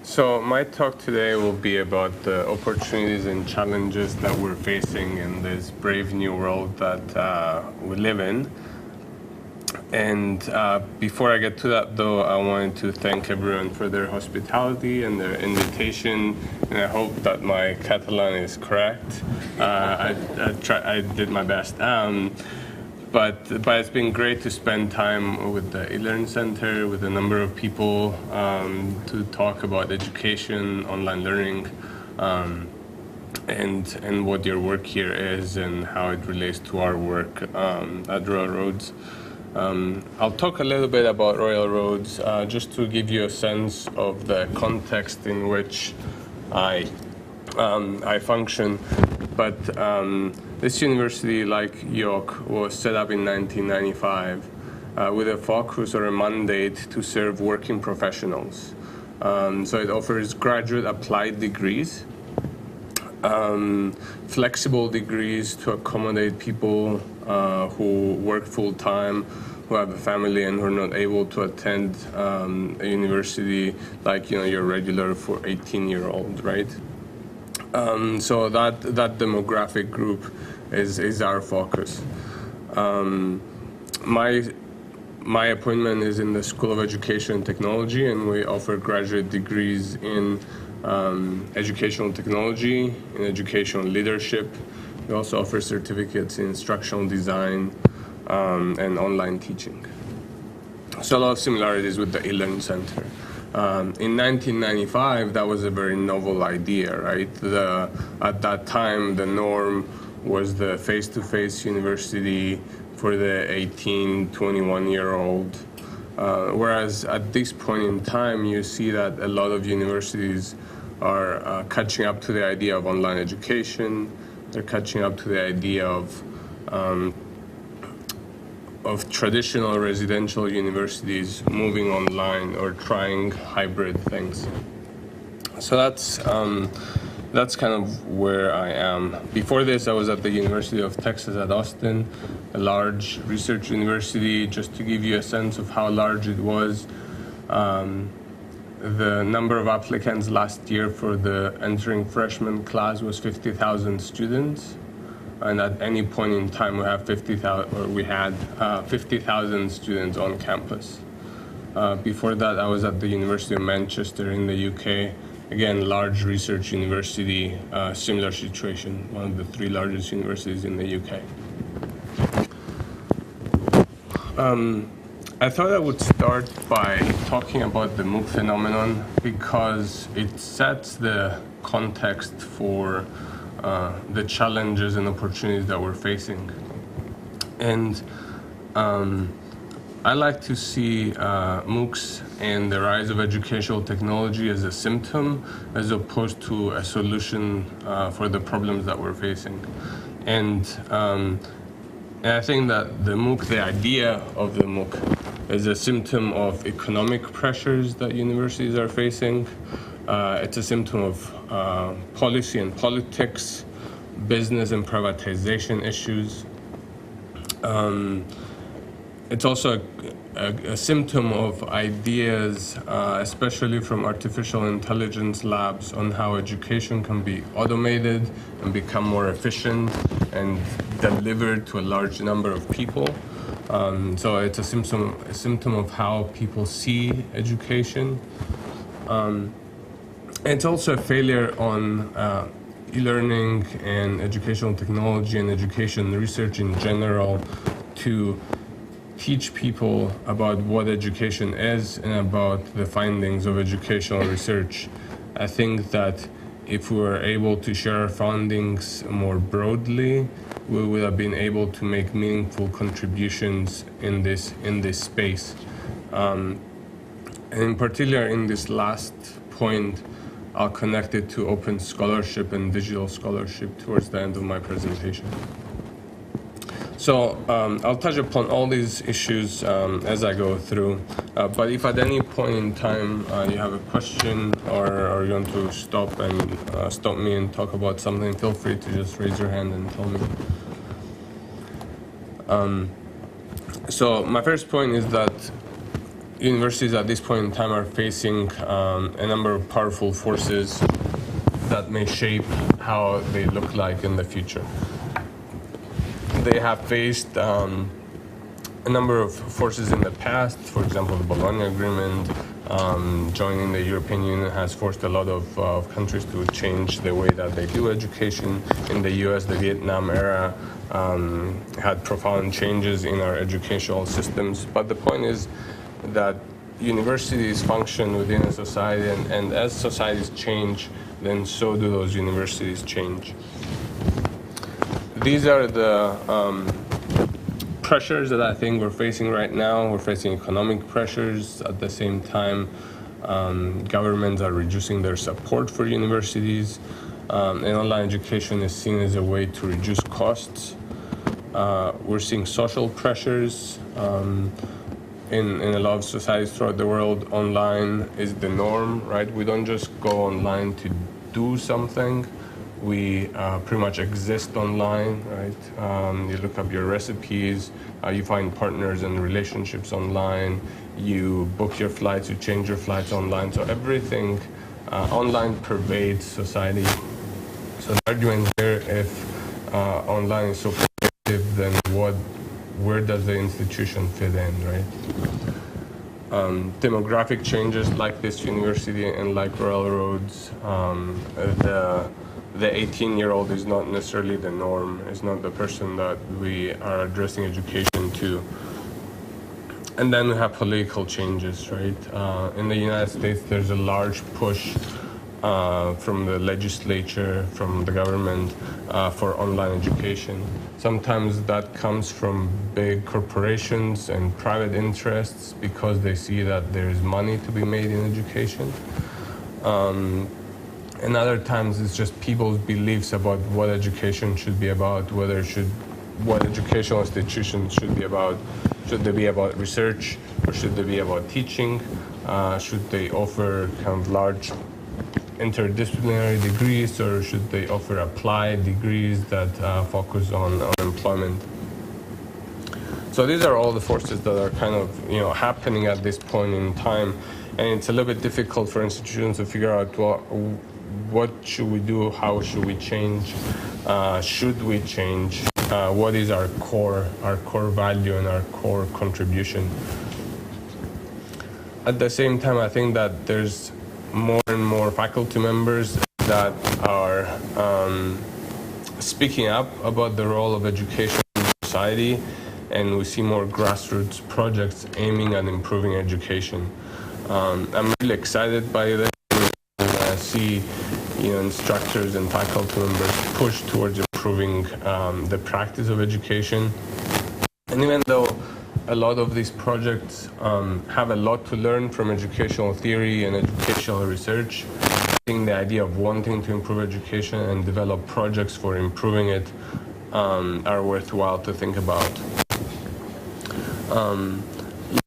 So my talk today will be about the opportunities and challenges that we're facing in this brave new world that we live in. And before I get to that, though, I wanted to thank everyone for their hospitality and their invitation. And I hope that my Catalan is correct. I did my best. But it's been great to spend time with the eLearn Center, with a number of people to talk about education, online learning, and what your work here is and how it relates to our work at Royal Roads. I'll talk a little bit about Royal Roads just to give you a sense of the context in which I function. But this university, like York, was set up in 1995 with a focus or a mandate to serve working professionals. So it offers graduate applied degrees, flexible degrees to accommodate people who work full-time, who have a family and who are not able to attend a university like your regular for 18-year-old, right? So that demographic group is our focus. My appointment is in the School of Education and Technology, and we offer graduate degrees in educational technology, in educational leadership. We also offer certificates in instructional design and online teaching. So a lot of similarities with the eLearn Center. In 1995, that was a very novel idea, right? At that time, the norm was the face-to-face university for the 18, 21-year-old. Whereas at this point in time, you see that a lot of universities are catching up to the idea of online education. They're catching up to the idea of traditional residential universities moving online or trying hybrid things. So that's kind of where I am. Before this, I was at the University of Texas at Austin, a large research university. Just to give you a sense of how large it was, the number of applicants last year for the entering freshman class was 50,000 students. And at any point in time, we had 50,000 students on campus. Before that, I was at the University of Manchester in the UK. Again, large research university, similar situation, one of the 3 largest universities in the UK. I thought I would start by talking about the MOOC phenomenon because it sets the context for the challenges and opportunities that we're facing. And I like to see MOOCs and the rise of educational technology as a symptom as opposed to a solution for the problems that we're facing. And I think that the MOOC, the idea of the MOOC, is a symptom of economic pressures that universities are facing. It's a symptom of policy and politics, business and privatization issues. It's also a symptom of ideas, especially from artificial intelligence labs, on how education can be automated and become more efficient and delivered to a large number of people. So it's a symptom of how people see education. It's also a failure on e-learning and educational technology and education research in general to teach people about what education is and about the findings of educational research. I think that if we were able to share our findings more broadly, we would have been able to make meaningful contributions in this space. And in particular, in this last point, I'll connect it to open scholarship and digital scholarship towards the end of my presentation. So I'll touch upon all these issues as I go through. But if at any point in time you have a question or you want to stop me and talk about something, feel free to just raise your hand and tell me. So my first point is that universities at this point in time are facing a number of powerful forces that may shape how they look like in the future. They have faced a number of forces in the past. For example, the Bologna Agreement, joining the European Union has forced a lot of countries to change the way that they do education. In the US, the Vietnam era had profound changes in our educational systems. But the point is that universities function within a society, and as societies change, then so do those universities change. These are the pressures that I think we're facing right now. We're facing economic pressures. At the same time, governments are reducing their support for universities, and online education is seen as a way to reduce costs. We're seeing social pressures. In a lot of societies throughout the world, online is the norm, right? We don't just go online to do something. We pretty much exist online, right? You look up your recipes, you find partners and relationships online, you book your flights, you change your flights online. So everything online pervades society. So the argument here, if online is so pervasive, then where does the institution fit in, right? Demographic changes like this university and like railroads, the 18-year-old is not necessarily the norm, is not the person that we are addressing education to. And then we have political changes, right? In the United States, there's a large push from the legislature, from the government, for online education. Sometimes that comes from big corporations and private interests because they see that there's money to be made in education. And other times it's just people's beliefs about what education should be about, what educational institutions should be about. Should they be about research, or should they be about teaching? Should they offer kind of large interdisciplinary degrees, or should they offer applied degrees that focus on employment? So these are all the forces that are kind of happening at this point in time, and it's a little bit difficult for institutions to figure out, well, what should we do? How should we change? Should we change? What is our core value and our core contribution? At the same time, I think that there's more and more faculty members that are speaking up about the role of education in society, and we see more grassroots projects aiming at improving education. I'm really excited by this. I see instructors and faculty members push towards improving the practice of education. And even though a lot of these projects have a lot to learn from educational theory and educational research, I think the idea of wanting to improve education and develop projects for improving it are worthwhile to think about.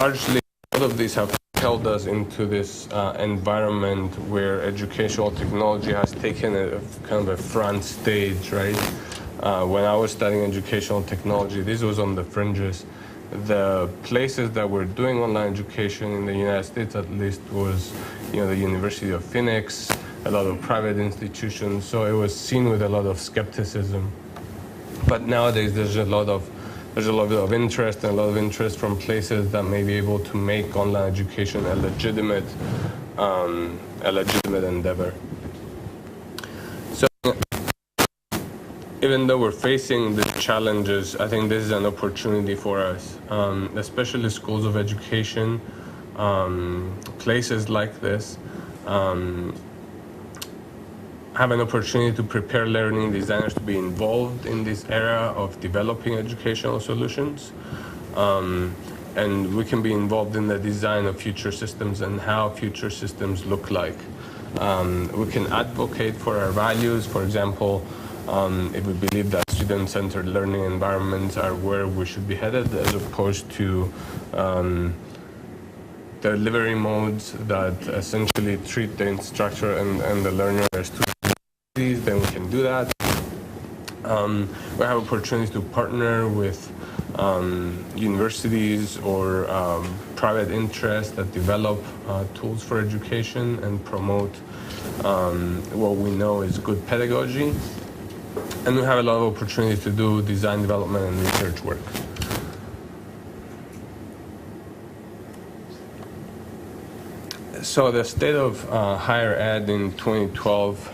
Largely, all of these have held us into this environment where educational technology has taken a kind of a front stage, right? When I was studying educational technology, this was on the fringes. The places that were doing online education in the United States, at least, was the University of Phoenix, a lot of private institutions. So it was seen with a lot of skepticism. But nowadays, there's a lot of interest, and a lot of interest from places that may be able to make online education a legitimate endeavor. So even though we're facing the challenges, I think this is an opportunity for us, especially schools of education, places like this, have an opportunity to prepare learning designers to be involved in this era of developing educational solutions. And we can be involved in the design of future systems and how future systems look like. We can advocate for our values. For example, if we believe that student-centered learning environments are where we should be headed, as opposed to delivery modes that essentially treat the instructor and the learner as two entities, then we can do that. We have opportunities to partner with universities or private interests that develop tools for education and promote what we know is good pedagogy. And we have a lot of opportunity to do design development and research work. So the state of higher ed in 2012,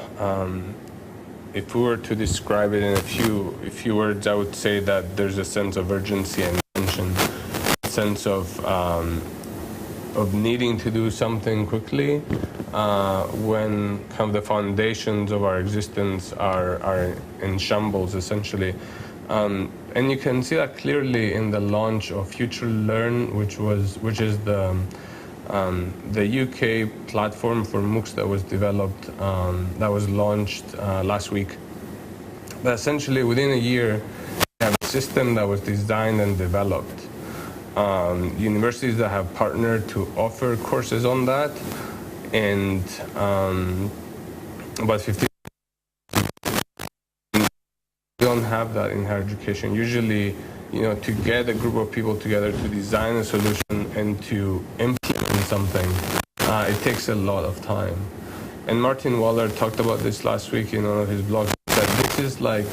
if we were to describe it in a few words, I would say that there's a sense of urgency and tension, a sense of needing to do something quickly when kind of the foundations of our existence are in shambles, essentially. And you can see that clearly in the launch of eLearn, which is the UK platform for MOOCs that was developed, that was launched last week. But essentially, within a year, we have a system that was designed and developed. Universities that have partnered to offer courses on that, and about 50. We don't have that in higher education. Usually, to get a group of people together to design a solution and to implement something, it takes a lot of time. And Martin Waller talked about this last week in one of his blogs, that this is like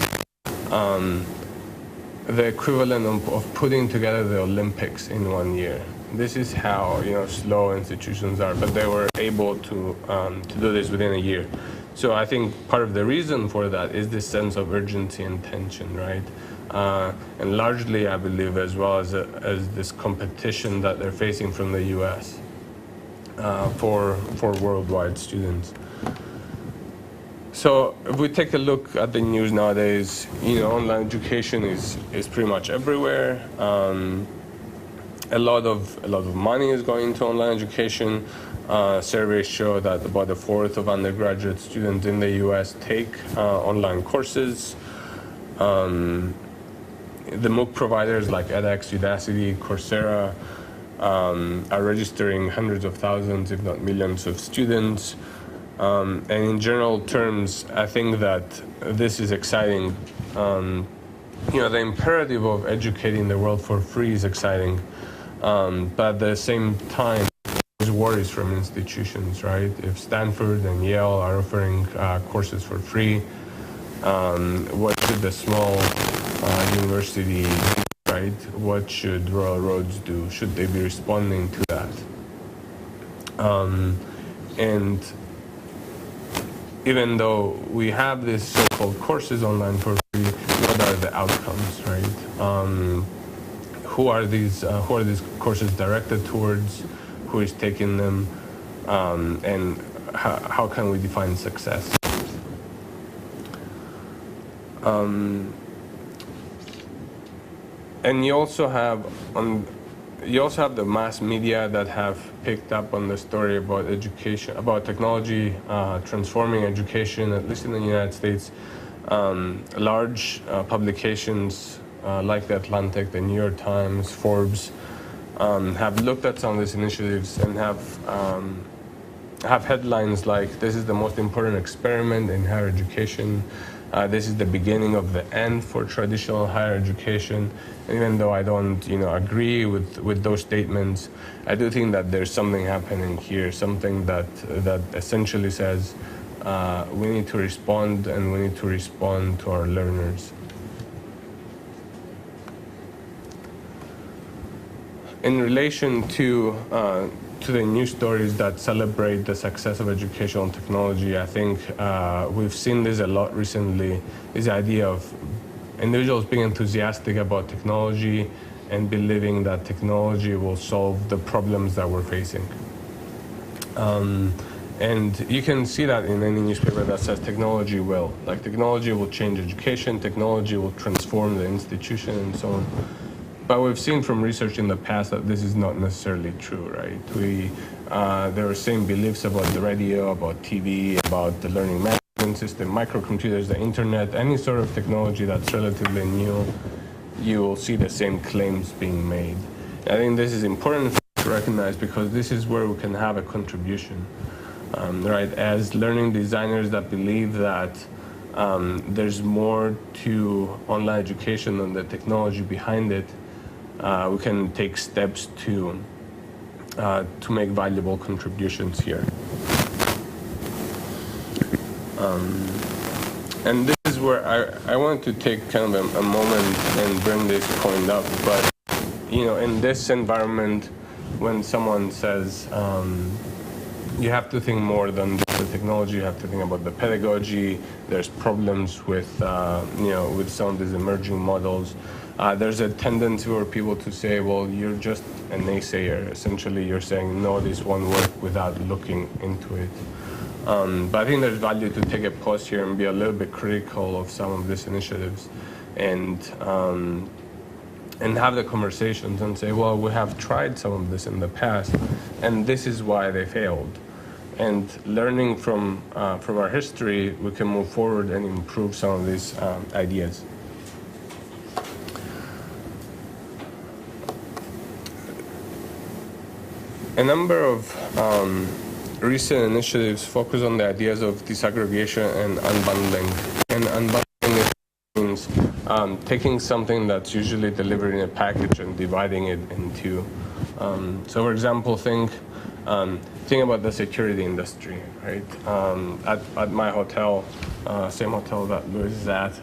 the equivalent of putting together the Olympics in 1 year. This is how slow institutions are, but they were able to do this within a year. So I think part of the reason for that is this sense of urgency and tension, right? And largely, I believe, as well as this competition that they're facing from the U.S. For worldwide students. So if we take a look at the news nowadays, online education is pretty much everywhere. A lot of money is going into online education. Surveys show that about a fourth of undergraduate students in the U.S. take online courses. The MOOC providers like edX, Udacity, Coursera are registering hundreds of thousands, if not millions, of students. And in general terms, I think that this is exciting. The imperative of educating the world for free is exciting, but at the same time, there's worries from institutions, right? If Stanford and Yale are offering courses for free, what should the small university do, right? What should Royal Roads do? Should they be responding to that? And even though we have these so-called courses online for free, what are the outcomes, right? Who are these courses directed towards? Who is taking them? And how can we define success? And you also have the mass media that have picked up on the story about education, about technology transforming education, at least in the United States. Large publications like The Atlantic, the New York Times, Forbes have looked at some of these initiatives and have headlines like, "This is the most important experiment in higher education. This is the beginning of the end for traditional higher education." Even though I don't, agree with those statements, I do think that there's something happening here, something that essentially says we need to respond, and we need to respond to our learners. In relation to the news stories that celebrate the success of educational technology, I think we've seen this a lot recently, this idea of individuals being enthusiastic about technology and believing that technology will solve the problems that we're facing. And you can see that in any newspaper that says technology will. Like, technology will change education, technology will transform the institution, and so on. But we've seen from research in the past that this is not necessarily true, right? There are same beliefs about the radio, about TV, about the learning management system, microcomputers, the internet, any sort of technology that's relatively new, you will see the same claims being made. I think this is important to recognize because this is where we can have a contribution, right? As learning designers that believe that there's more to online education than the technology behind it, we can take steps to make valuable contributions here. And this is where I want to take kind of a moment and bring this point up. But, in this environment, when someone says, you have to think more than the technology, you have to think about the pedagogy, there's problems with, with some of these emerging models. There's a tendency for people to say, well, you're just a naysayer. Essentially, you're saying, no, this won't work without looking into it. But I think there's value to take a pause here and be a little bit critical of some of these initiatives and have the conversations and say, well, we have tried some of this in the past, and this is why they failed. And learning from our history, we can move forward and improve some of these ideas. A number of recent initiatives focus on the ideas of disaggregation and unbundling. And unbundling means taking something that's usually delivered in a package and dividing it into. So, for example, think about the security industry, right? At my hotel, same hotel that Luis is at,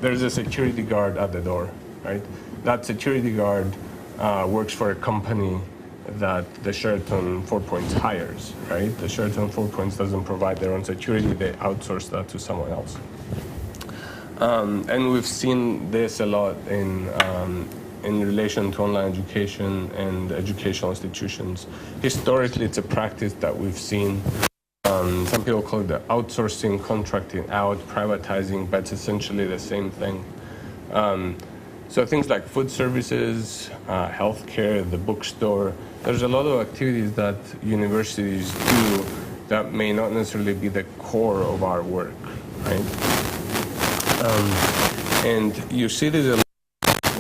there's a security guard at the door, right? That security guard works for a company that the Sheraton 4 Points hires, right? The Sheraton 4 Points doesn't provide their own security, they outsource that to someone else. And we've seen this a lot in relation to online education and educational institutions. Historically, it's a practice that we've seen. Some people call it the outsourcing, contracting out, privatizing, but it's essentially the same thing. So things like food services, healthcare, the bookstore, there's a lot of activities that universities do that may not necessarily be the core of our work, right? And you see this a lot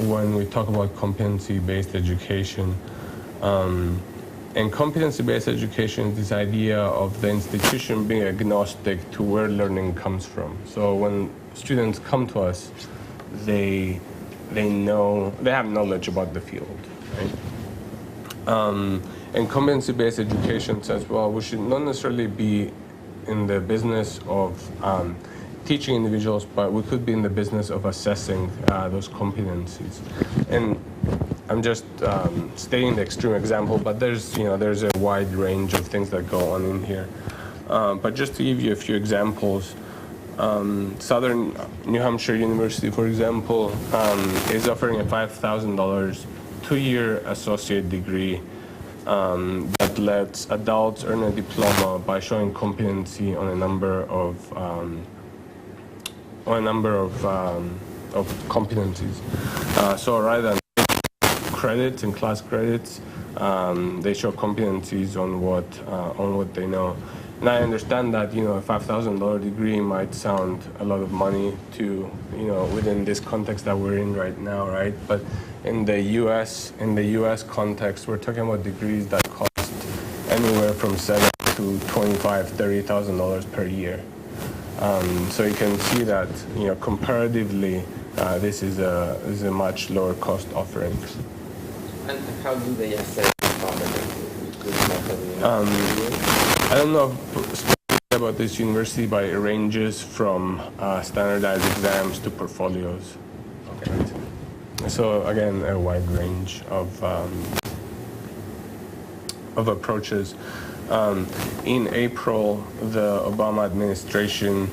when we talk about competency-based education. And competency-based education is this idea of the institution being agnostic to where learning comes from. So when students come to us, they have knowledge about the field, right? And competency-based education says, well, we should not necessarily be in the business of teaching individuals, but we could be in the business of assessing those competencies. And I'm just stating the extreme example, but there's a wide range of things that go on in here. But just to give you a few examples, Southern New Hampshire University, for example, is offering a $5,000 two-year associate degree that lets adults earn a diploma by showing competency on a number of competencies. So rather than credits and class credits, they show competencies on what they know. And I understand that, a $5,000 degree might sound a lot of money to, within this context that we're in right now, right? But in the U.S. context, we're talking about degrees that cost anywhere from $7,000 to $25,000, $30,000 per year. So you can see that, comparatively, this is a much lower cost offering. And how do they assess competence? I don't know specifically about this university, but it ranges from standardized exams to portfolios. Okay. Right? So again, a wide range of approaches. In April, the Obama administration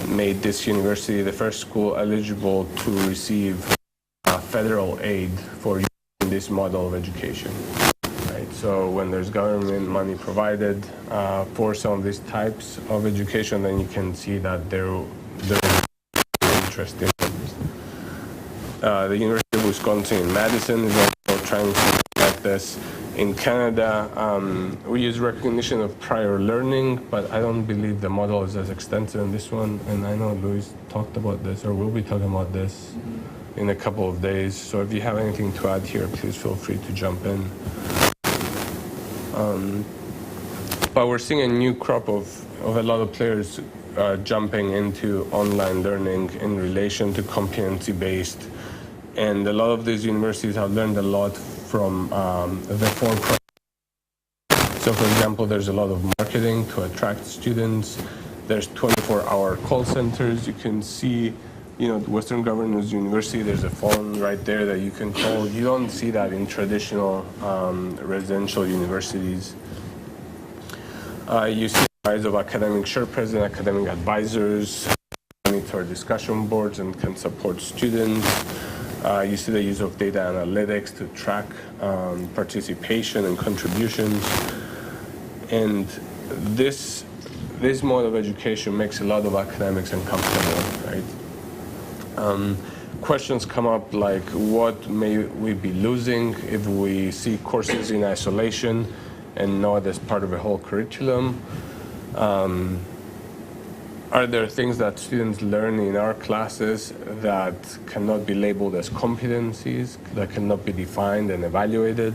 made this university the first school eligible to receive federal aid for using this model of education. Right? So when there's government money provided for some of these types of education, then you can see that they're interested. The University of Wisconsin in Madison is also trying to get this. In Canada, we use recognition of prior learning, but I don't believe the model is as extensive in this one. And I know Luis talked about this, or will be talking about this in a couple of days. So if you have anything to add here, please feel free to jump in. But we're seeing a new crop of a lot of players jumping into online learning in relation to competency-based And a lot of these universities have learned a lot from the four. So for example, there's a lot of marketing to attract students. There's 24-hour call centers. You can see, Western Governors University, there's a phone right there that you can call. You don't see that in traditional residential universities. You see the rise of academic Sherpas and academic advisors, monitor discussion boards and can support students. You see the use of data analytics to track participation and contributions. And this mode of education makes a lot of academics uncomfortable, right? Questions come up like, what may we be losing if we see courses in isolation and not as part of a whole curriculum? Are there things that students learn in our classes that cannot be labeled as competencies, that cannot be defined and evaluated?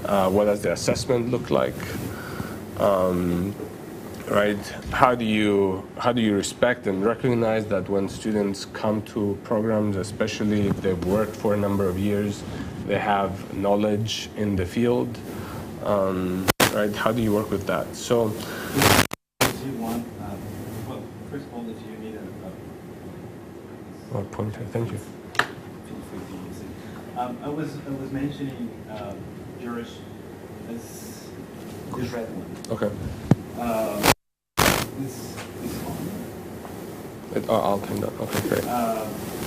What does the assessment look like? Right? How do you respect and recognize that when students come to programs, especially if they've worked for a number of years, they have knowledge in the field? Right? How do you work with that? So. First of all, if you need a pointer, thank you. Feel free to use it. I was mentioning George as this red one. Okay. This one. I'll turn that. Okay, great.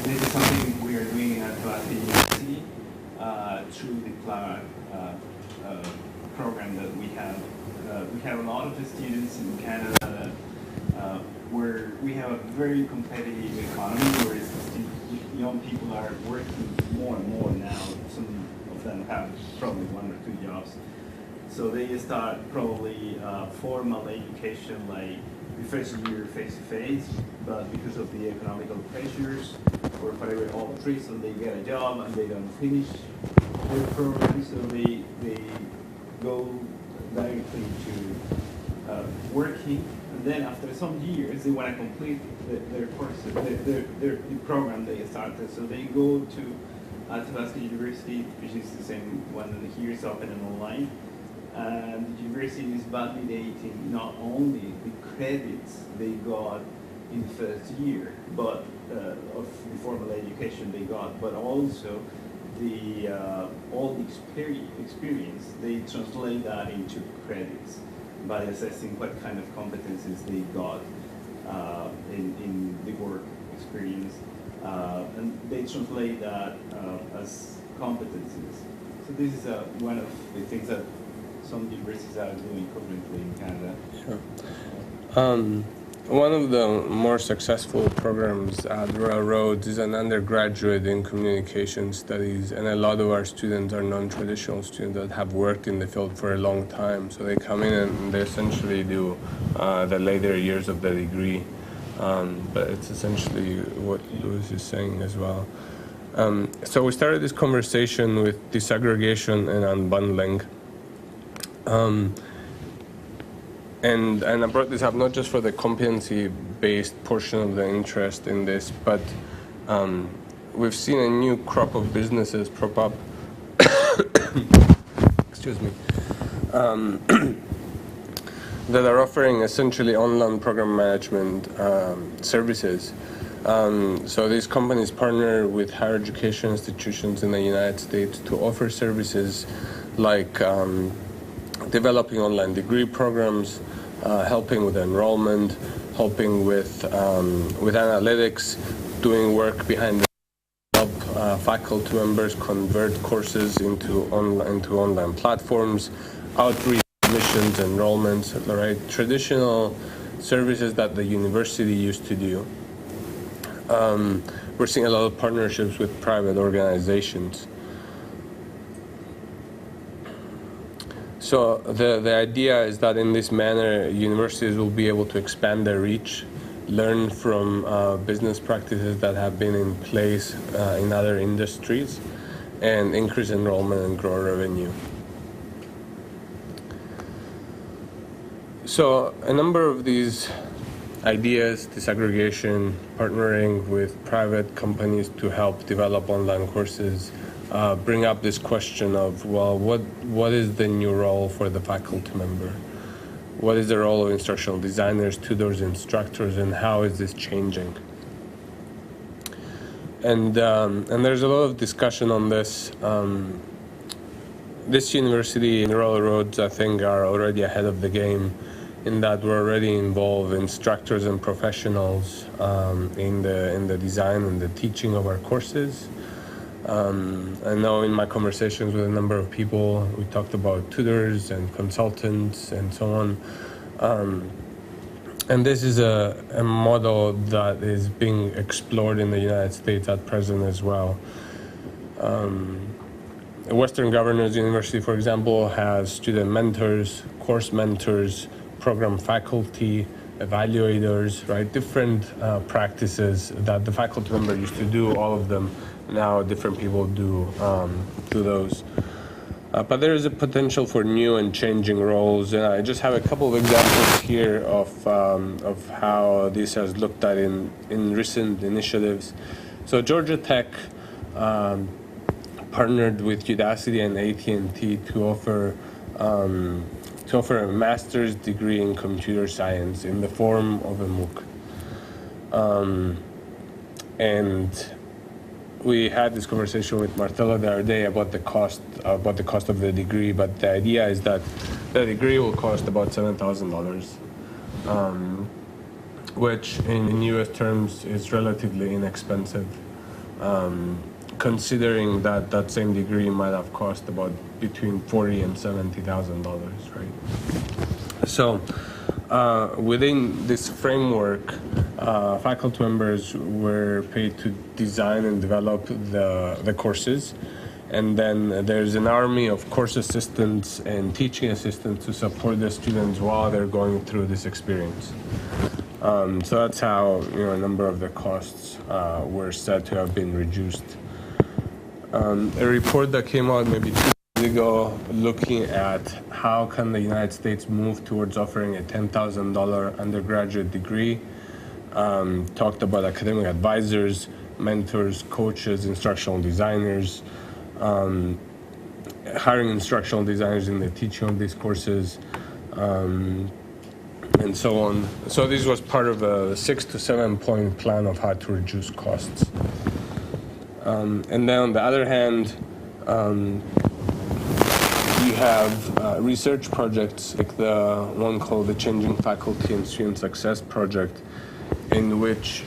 This is something we are doing at Oberta University through the program that we have. We have a lot of students in Canada where we have a very competitive economy, where young people are working more and more now. Some of them have probably 1 or 2 jobs. So they start probably formal education like the first year face-to-face, but because of the economical pressures or whatever all reason, they get a job and they don't finish their program, so they go directly to working. And then after some years, they want to complete their courses, the program they started. So they go to Athabasca University, which is the same one that here is open and online. And the university is validating not only the credits they got in the first year, but of the formal education they got, but also the all the experience. They translate that into credits by assessing what kind of competencies they got in the work experience, and they translate that as competencies. So this is one of the things that some universities are doing currently in Canada. Sure. One of the more successful programs at Royal Roads is an undergraduate in communication studies, and a lot of our students are non-traditional students that have worked in the field for a long time. So they come in and they essentially do the later years of the degree, but it's essentially what Louis is saying as well. So we started this conversation with disaggregation and unbundling. And I brought this up not just for the competency-based portion of the interest in this, but we've seen a new crop of businesses prop up. Excuse me. That are offering essentially online program management services. So these companies partner with higher education institutions in the United States to offer services like developing online degree programs, helping with enrollment, helping with analytics, doing work behind the help faculty members convert courses into online platforms, outreach, admissions, enrollments, right? Traditional services that the university used to do. We're seeing a lot of partnerships with private organizations. So the idea is that in this manner, universities will be able to expand their reach, learn from business practices that have been in place in other industries, and increase enrollment and grow revenue. So a number of these ideas, disaggregation, partnering with private companies to help develop online courses, bring up this question of, well, what is the new role for the faculty member? What is the role of instructional designers, tutors, instructors, and how is this changing? And there's a lot of discussion on this. This university and Railroads, I think, are already ahead of the game in that we're already involved instructors and professionals in the design and the teaching of our courses. I know in my conversations with a number of people, we talked about tutors and consultants and so on. And this is a model that is being explored in the United States at present as well. Western Governors University, for example, has student mentors, course mentors, program faculty, evaluators, right? Different practices that the faculty member used to do, all of them. Now different people do those. But there is a potential for new and changing roles, and I just have a couple of examples here of how this has looked at in recent initiatives. So Georgia Tech partnered with Udacity and AT&T to offer a master's degree in computer science in the form of a MOOC. And we had this conversation with Marcelo the other day about the cost of the degree, but the idea is that the degree will cost about $7,000, which in US terms is relatively inexpensive, considering that that same degree might have cost about between $40,000 and $70,000, right? So within this framework, faculty members were paid to design and develop the courses, and then there's an army of course assistants and teaching assistants to support the students while they're going through this experience. So that's how a number of the costs were said to have been reduced. A report that came out maybe 2 years ago looking at how can the United States move towards offering a $10,000 undergraduate degree, talked about academic advisors, mentors, coaches, instructional designers, hiring instructional designers in the teaching of these courses, and so on. So this was part of a 6 to 7 point plan of how to reduce costs. And then on the other hand, you have research projects like the one called the Changing Faculty and Student Success Project, in which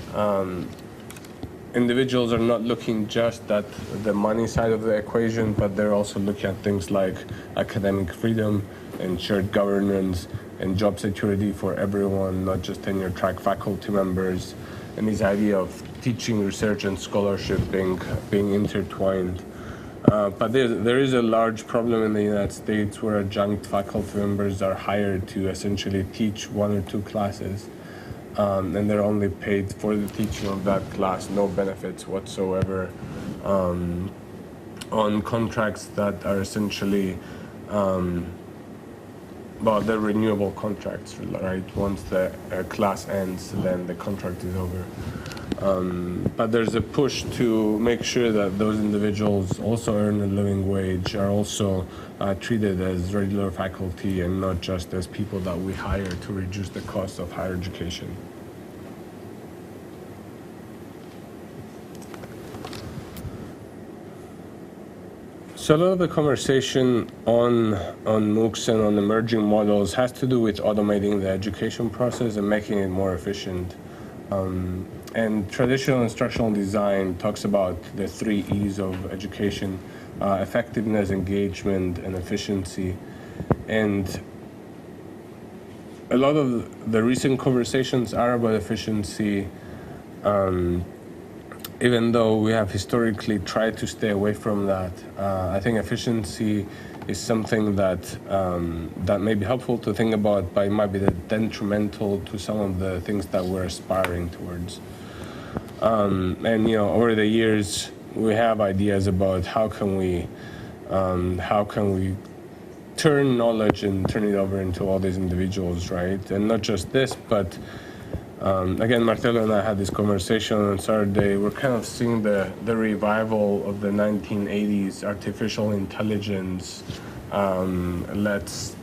individuals are not looking just at the money side of the equation, but they're also looking at things like academic freedom and shared governance and job security for everyone, not just tenure track faculty members, and this idea of teaching, research, and scholarship being intertwined. But there is a large problem in the United States where adjunct faculty members are hired to essentially teach 1 or 2 classes, and they're only paid for the teaching of that class, no benefits whatsoever, on contracts that are essentially, they're renewable contracts, right? Once the class ends, then the contract is over. But there's a push to make sure that those individuals also earn a living wage, are also treated as regular faculty and not just as people that we hire to reduce the cost of higher education. So a lot of the conversation on MOOCs and on emerging models has to do with automating the education process and making it more efficient. And traditional instructional design talks about the 3 E's of education: effectiveness, engagement, and efficiency. And a lot of the recent conversations are about efficiency, even though we have historically tried to stay away from that. I think efficiency is something that that may be helpful to think about, but it might be detrimental to some of the things that we're aspiring towards. And over the years, we have ideas about how can we turn knowledge and turn it over into all these individuals, right? And not just this, but Again, Marcelo and I had this conversation on Saturday. We're kind of seeing the revival of the 1980s artificial intelligence. Let's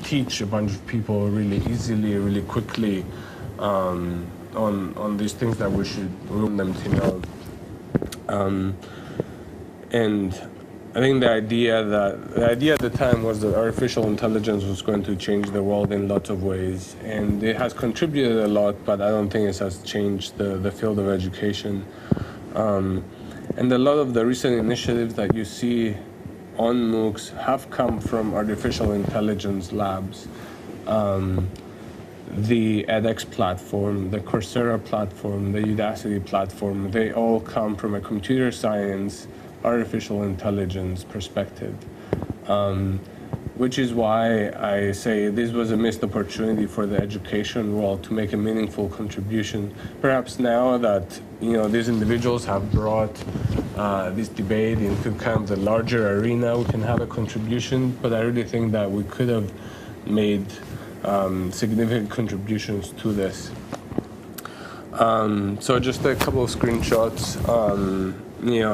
teach a bunch of people really easily, really quickly on these things that we should want them to know. And I think the idea at the time was that artificial intelligence was going to change the world in lots of ways, and it has contributed a lot, but I don't think it has changed the field of education. And a lot of the recent initiatives that you see on MOOCs have come from artificial intelligence labs. The edX platform, the Coursera platform, the Udacity platform, they all come from a computer science, artificial intelligence perspective. Which is why I say this was a missed opportunity for the education world to make a meaningful contribution. Perhaps now that these individuals have brought this debate into kind of the larger arena, we can have a contribution, but I really think that we could have made significant contributions to this. So just a couple of screenshots.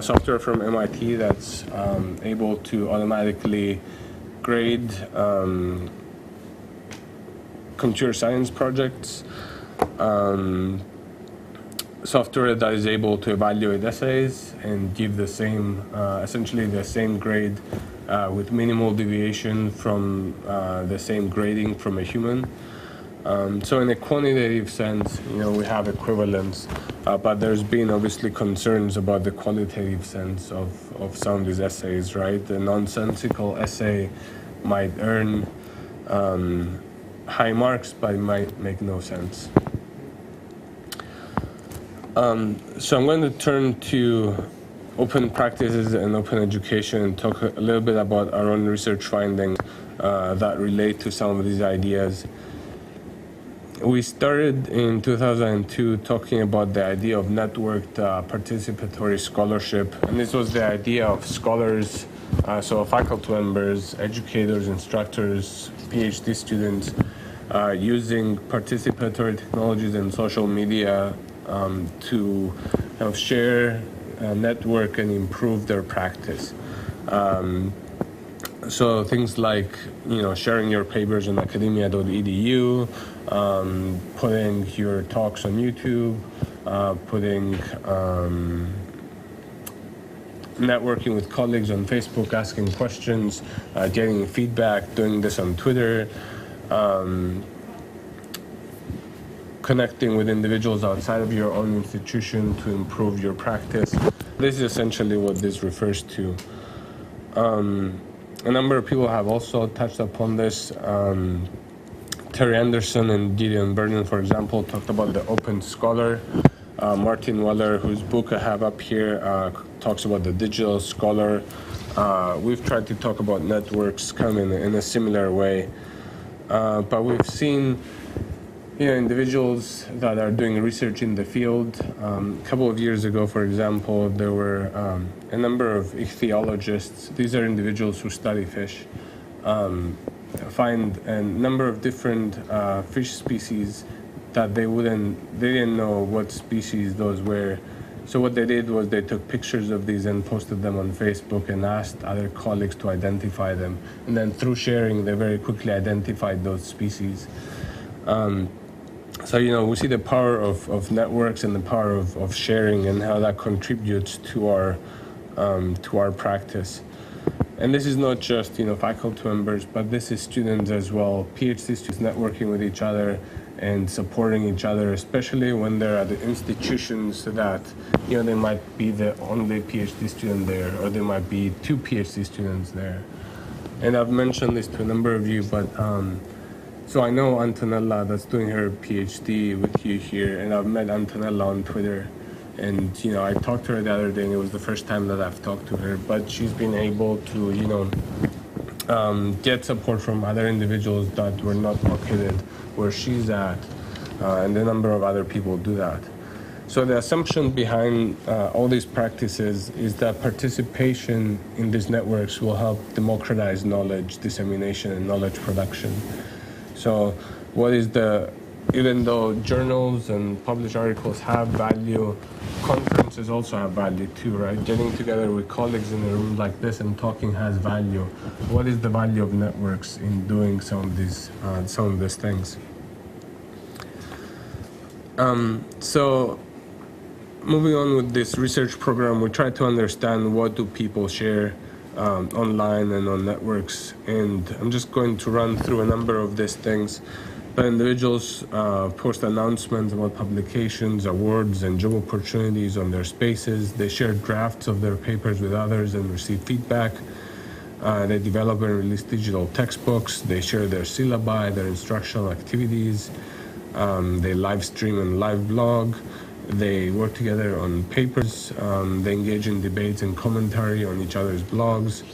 Software from MIT that's able to automatically grade computer science projects. Software that is able to evaluate essays and give the same, essentially the same grade with minimal deviation from the same grading from a human. So in a quantitative sense, we have equivalence, but there's been obviously concerns about the qualitative sense of some of these essays, right? The nonsensical essay might earn high marks, but it might make no sense. So I'm going to turn to open practices and open education and talk a little bit about our own research findings that relate to some of these ideas. We started in 2002 talking about the idea of networked participatory scholarship, and this was the idea of scholars, so faculty members, educators, instructors, PhD students, using participatory technologies and social media to share, network, and improve their practice. So things like, sharing your papers on academia.edu, putting your talks on YouTube, networking with colleagues on Facebook, asking questions, getting feedback, doing this on Twitter, connecting with individuals outside of your own institution to improve your practice. This is essentially what this refers to. A number of people have also touched upon this. Terry Anderson and Gideon Vernon, for example, talked about the open scholar. Martin Weller, whose book I have up here, talks about the digital scholar. We've tried to talk about networks kind of in a similar way. But we've seen individuals that are doing research in the field. A couple of years ago, for example, there were a number of ichthyologists. These are individuals who study fish. Find a number of different fish species that they didn't know what species those were. So what they did was they took pictures of these and posted them on Facebook and asked other colleagues to identify them. And then through sharing, they very quickly identified those species. So, we see the power of networks and the power of sharing and how that contributes to our practice. And this is not just, faculty members, but this is students as well, PhD students networking with each other and supporting each other, especially when they're at the institutions that, they might be the only PhD student there, or there might be two PhD students there. And I've mentioned this to a number of you, but so I know Antonella that's doing her PhD with you here, and I've met Antonella on Twitter. And, I talked to her the other day, and it was the first time that I've talked to her, but she's been able to, get support from other individuals that were not located where she's at, and a number of other people do that. So the assumption behind all these practices is that participation in these networks will help democratize knowledge dissemination and knowledge production. So what is the even though journals and published articles have value, conferences also have value too, right? Getting together with colleagues in a room like this and talking has value. What is the value of networks in doing some of these things? So moving on with this research program, we try to understand what do people share online and on networks, and I'm just going to run through a number of these things. But individuals post announcements about publications, awards, and job opportunities on their spaces. They share drafts of their papers with others and receive feedback. They develop and release digital textbooks. They share their syllabi, their instructional activities. They live stream and live blog. They work together on papers. They engage in debates and commentary on each other's blogs.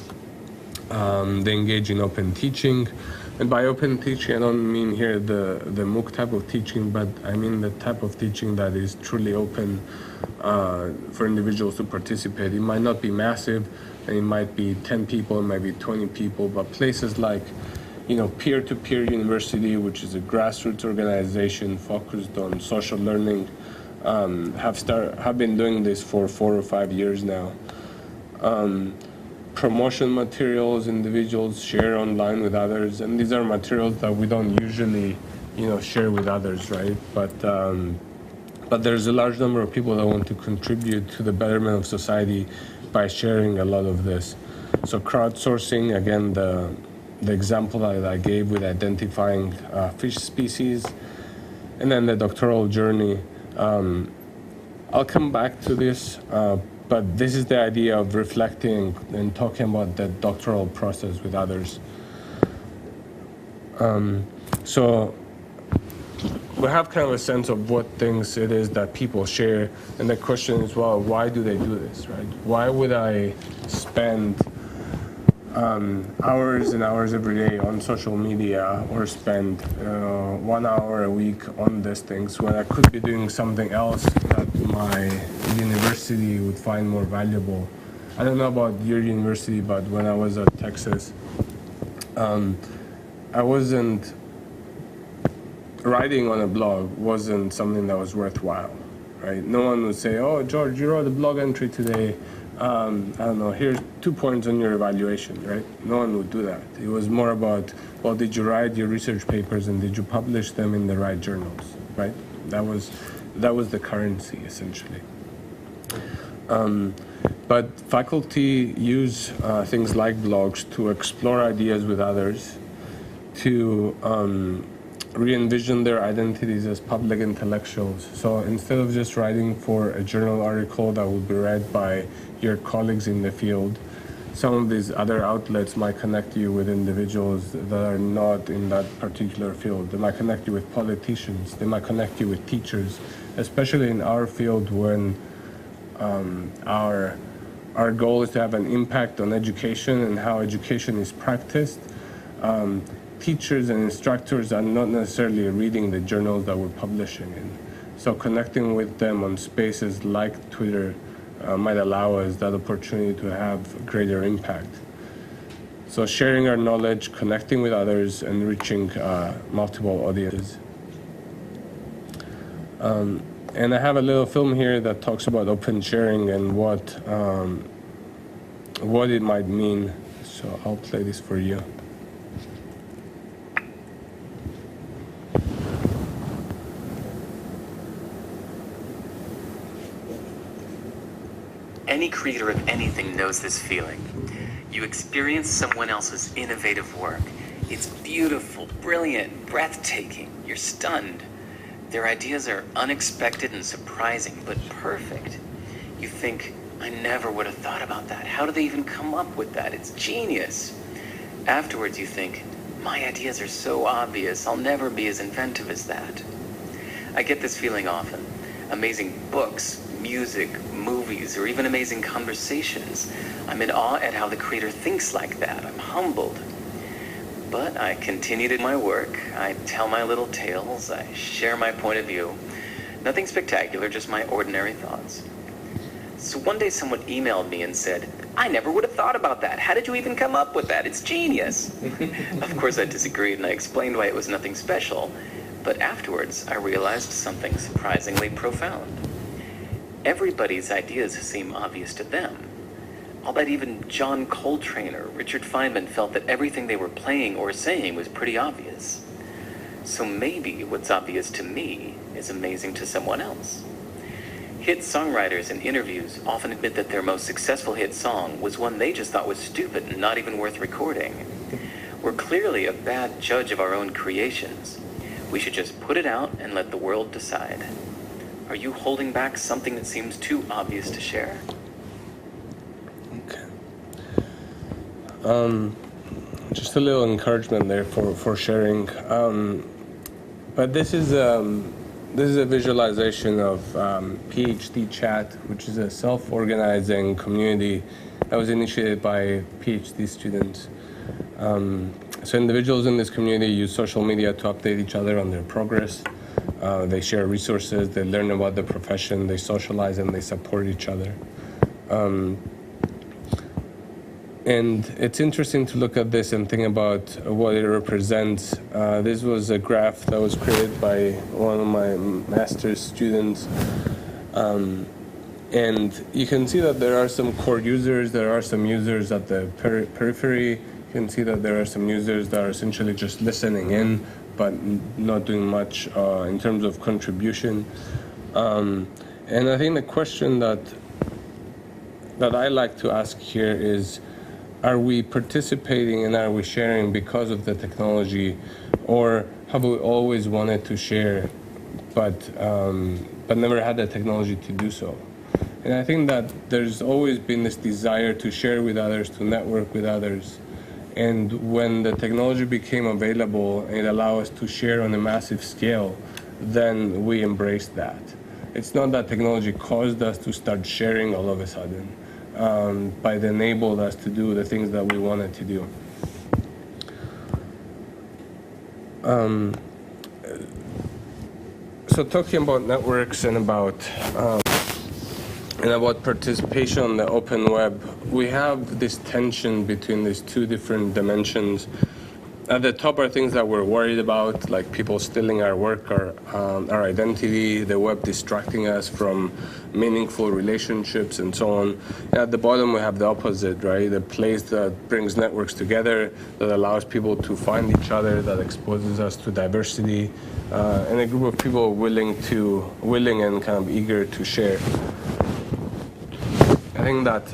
They engage in open teaching. And by open teaching, I don't mean here the MOOC type of teaching, but I mean the type of teaching that is truly open for individuals to participate. It might not be massive, and it might be 10 people, it might be 20 people, but places like, Peer-to-Peer University, which is a grassroots organization focused on social learning, have been doing this for 4 or 5 years now. Promotion materials individuals share online with others, and these are materials that we don't usually share with others, right? But there's a large number of people that want to contribute to the betterment of society by sharing a lot of this. So crowdsourcing, again, the example that I gave with identifying fish species, and then the doctoral journey. I'll come back to this, but this is the idea of reflecting and talking about the doctoral process with others. So we have kind of a sense of what things it is that people share, and the question is, well, why do they do this, right? Why would I spend hours and hours every day on social media, or spend 1 hour a week on these things when I could be doing something else that my university would find more valuable? I don't know about your university, but when I was at Texas, I wasn't writing on a blog wasn't something that was worthwhile, right? No one would say, oh, George, you wrote a blog entry today. I don't know, here's 2 points on your evaluation, right? No one would do that. It was more about, well, did you write your research papers and did you publish them in the right journals, right? That was the currency, essentially. But faculty use things like blogs to explore ideas with others, to re-envision their identities as public intellectuals. So instead of just writing for a journal article that will be read by your colleagues in the field, some of these other outlets might connect you with individuals that are not in that particular field. They might connect you with politicians. They might connect you with teachers, especially in our field when our goal is to have an impact on education and how education is practiced. Teachers and instructors are not necessarily reading the journals that we're publishing in. So connecting with them on spaces like Twitter might allow us that opportunity to have greater impact. So sharing our knowledge, connecting with others, and reaching multiple audiences. And I have a little film here that talks about open sharing and what it might mean. So I'll play this for you. Any creator of anything knows this feeling. You experience someone else's innovative work. It's beautiful, brilliant, breathtaking. You're stunned. Their ideas are unexpected and surprising, but perfect. You think, I never would have thought about that. How did they even come up with that? It's genius. Afterwards, you think, my ideas are so obvious. I'll never be as inventive as that. I get this feeling often. Amazing books, music, movies, or even amazing conversations. I'm in awe at how the creator thinks like that. I'm humbled. But I continue to do my work. I tell my little tales. I share my point of view. Nothing spectacular, just my ordinary thoughts. So one day someone emailed me and said, I never would have thought about that. How did you even come up with that? It's genius. Of course I disagreed, and I explained why it was nothing special. But afterwards, I realized something surprisingly profound. Everybody's ideas seem obvious to them. I'll bet even John Coltrane or Richard Feynman felt that everything they were playing or saying was pretty obvious. So maybe what's obvious to me is amazing to someone else. Hit songwriters in interviews often admit that their most successful hit song was one they just thought was stupid and not even worth recording. We're clearly a bad judge of our own creations. We should just put it out and let the world decide. Are you holding back something that seems too obvious to share? Okay. Just a little encouragement there for sharing. But this is a visualization of PhD Chat, which is a self-organizing community that was initiated by PhD students. So individuals in this community use social media to update each other on their progress. They share resources, they learn about the profession, they socialize, and they support each other. And it's interesting to look at this and think about what it represents. This was a graph that was created by one of my master's students. And you can see that there are some core users, there are some users at the periphery. You can see that there are some users that are essentially just listening in, but not doing much in terms of contribution. And I think the question that I like to ask here is, are we participating and are we sharing because of the technology, or have we always wanted to share but never had the technology to do so? And I think that there's always been this desire to share with others, to network with others. And when the technology became available and it allowed us to share on a massive scale, then we embraced that. It's not that technology caused us to start sharing all of a sudden, but it enabled us to do the things that we wanted to do. So talking about networks and about participation on the open web, we have this tension between these two different dimensions. At the top are things that we're worried about, like people stealing our work, our identity, the web distracting us from meaningful relationships, and so on. And at the bottom, we have the opposite, right? The place that brings networks together, that allows people to find each other, that exposes us to diversity, and a group of people willing and kind of eager to share. I think that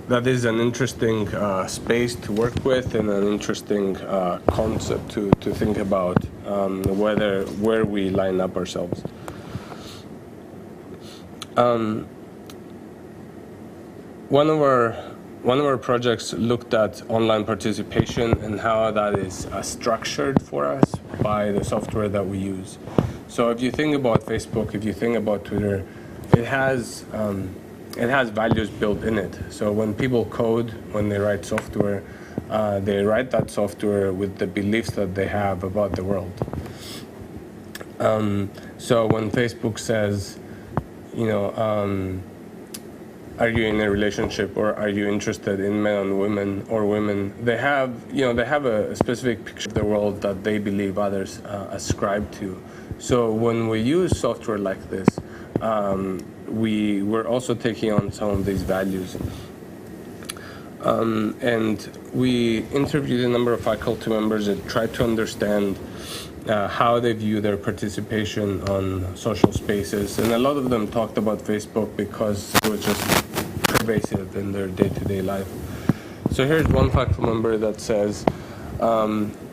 that is an interesting space to work with, and an interesting concept to think about where we line up ourselves. One of our projects looked at online participation and how that is structured for us by the software that we use. So if you think about Facebook, if you think about Twitter, it has values built in it. So when people code, when they write software, they write that software with the beliefs that they have about the world. So when Facebook says, are you in a relationship, or are you interested in men and women, or women, they have a specific picture of the world that they believe others ascribe to. So when we use software like this, we're also taking on some of these values. And we interviewed a number of faculty members and tried to understand how they view their participation on social spaces. And a lot of them talked about Facebook because it was just pervasive in their day-to-day life. So here's one faculty member that says,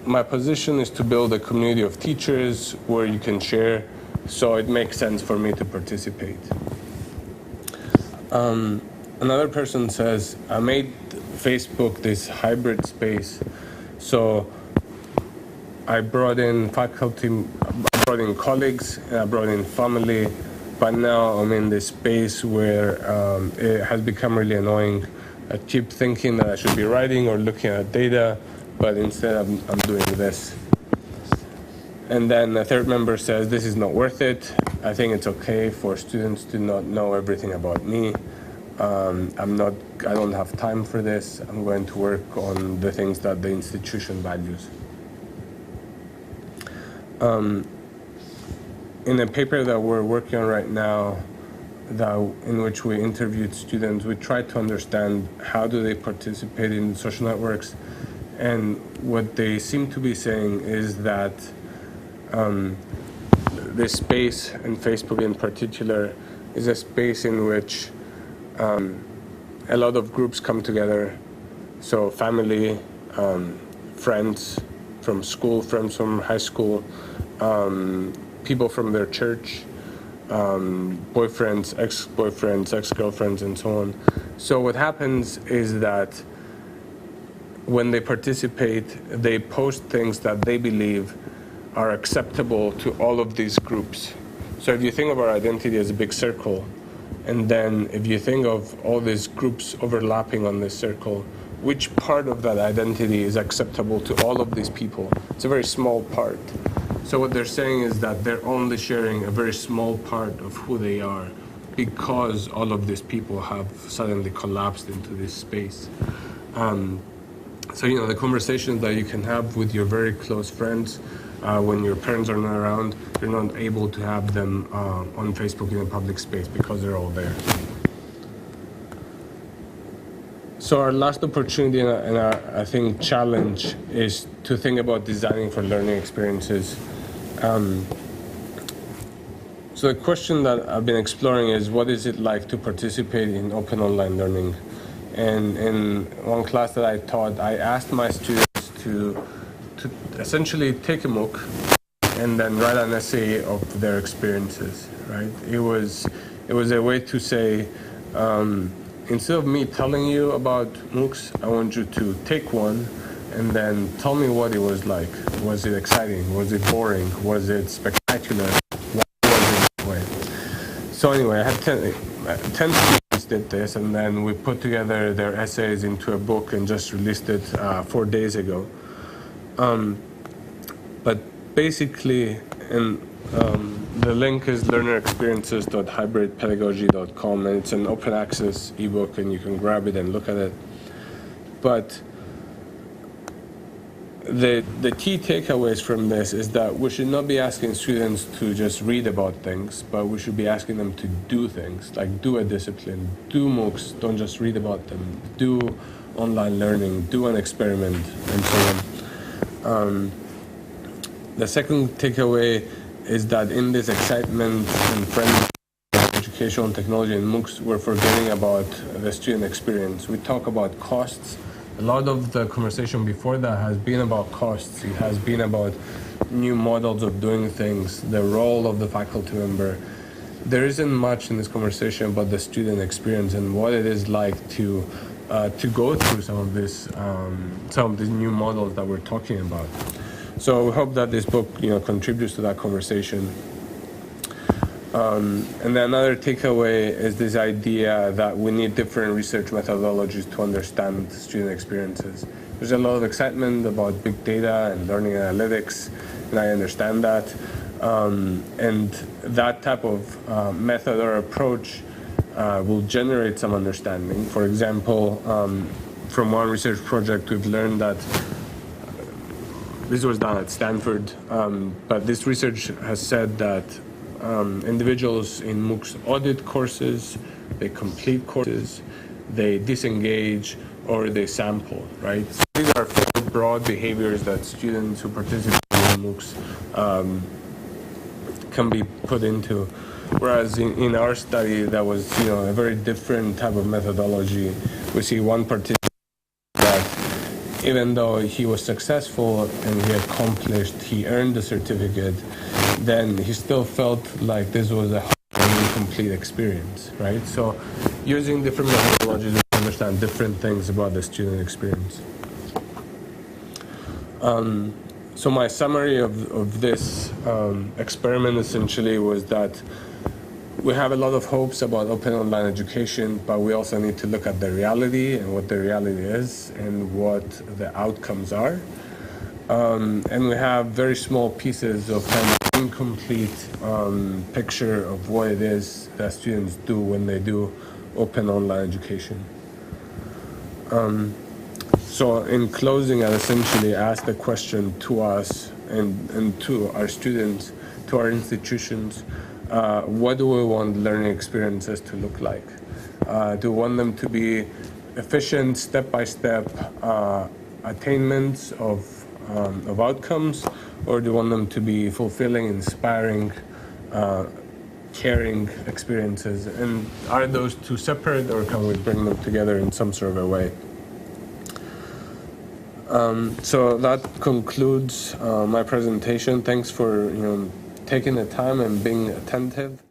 my position is to build a community of teachers where you can share, so it makes sense for me to participate. Another person says, I made Facebook this hybrid space, so I brought in faculty, I brought in colleagues, and I brought in family, but now I'm in this space where it has become really annoying. I keep thinking that I should be writing or looking at data, but instead I'm doing this. And then a third member says, this is not worth it. I think it's okay for students to not know everything about me. I don't have time for this. I'm going to work on the things that the institution values. In a paper that we're working on right now, in which we interviewed students, we tried to understand how do they participate in social networks, and what they seem to be saying is that this space, and Facebook in particular, is a space in which a lot of groups come together. So family, friends from school, friends from high school, people from their church, boyfriends, ex-boyfriends, ex-girlfriends, and so on. So what happens is that when they participate, they post things that they believe are acceptable to all of these groups. So if you think of our identity as a big circle, and then if you think of all these groups overlapping on this circle, which part of that identity is acceptable to all of these people? It's a very small part. So what they're saying is that they're only sharing a very small part of who they are because all of these people have suddenly collapsed into this space. So, the conversations that you can have with your very close friends when your parents are not around, you're not able to have them on Facebook in a public space because they're all there. So our last opportunity and our, I think, challenge is to think about designing for learning experiences. So the question that I've been exploring is, what is it like to participate in open online learning? And in one class that I taught, I asked my students to essentially take a MOOC and then write an essay of their experiences, right? It was a way to say, instead of me telling you about MOOCs, I want you to take one and then tell me what it was like. Was it exciting? Was it boring? Was it spectacular? Why was it that way? So anyway, I had 10 students did this, and then we put together their essays into a book and just released it 4 days ago. But basically, the link is learnerexperiences.hybridpedagogy.com, and it's an open access ebook, and you can grab it and look at it. But the key takeaways from this is that we should not be asking students to just read about things, but we should be asking them to do things, like do a discipline, do MOOCs, don't just read about them, do online learning, do an experiment, and so on. The second takeaway is that in this excitement and friendly educational technology and MOOCs, we're forgetting about the student experience. We talk about costs. A lot of the conversation before that has been about costs. It has been about new models of doing things, the role of the faculty member. There isn't much in this conversation about the student experience and what it is like to go through some of these new models that we're talking about. So we hope that this book, contributes to that conversation. And then another takeaway is this idea that we need different research methodologies to understand student experiences. There's a lot of excitement about big data and learning analytics, and I understand that. And that type of method or approach will generate some understanding. For example, from one research project, we've learned that this was done at Stanford, but this research has said that individuals in MOOCs audit courses, they complete courses, they disengage, or they sample, right? So these are four broad behaviors that students who participate in MOOCs can be put into. Whereas in our study, that was a very different type of methodology. We see one participant that even though he was successful and he earned the certificate, then he still felt like this was a incomplete experience, right? So using different methodologies to understand different things about the student experience. So my summary of this experiment essentially was that we have a lot of hopes about open online education, but we also need to look at the reality and what the reality is and what the outcomes are. And we have very small pieces of kind of incomplete picture of what it is that students do when they do open online education. So in closing, I essentially asked the question to us and to our students, to our institutions, what do we want learning experiences to look like? Do we want them to be efficient, step-by-step attainments of outcomes, or do we want them to be fulfilling, inspiring, caring experiences? And are those two separate, or can we bring them together in some sort of a way? So that concludes my presentation. Thanks for taking the time and being attentive.